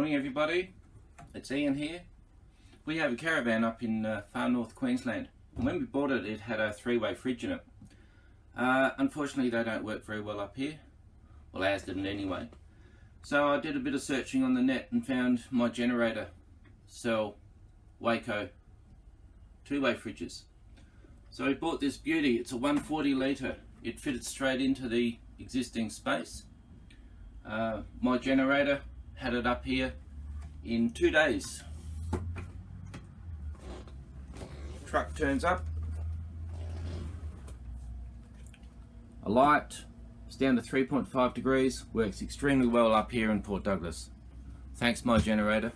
Morning everybody, it's Ian here. We have a caravan up in far north Queensland, and when we bought it, it had a three-way fridge in it. Unfortunately they don't work very well up here. Well, ours didn't anyway. So I did a bit of searching on the net and found my generator sell Waeco two-way fridges. So I bought this beauty. It's a 140 litre. It fitted straight into the existing space. My generator had it up here in 2 days. Truck turns up, a light, it's down to 3.5 degrees, works extremely well up here in Port Douglas. Thanks my generator.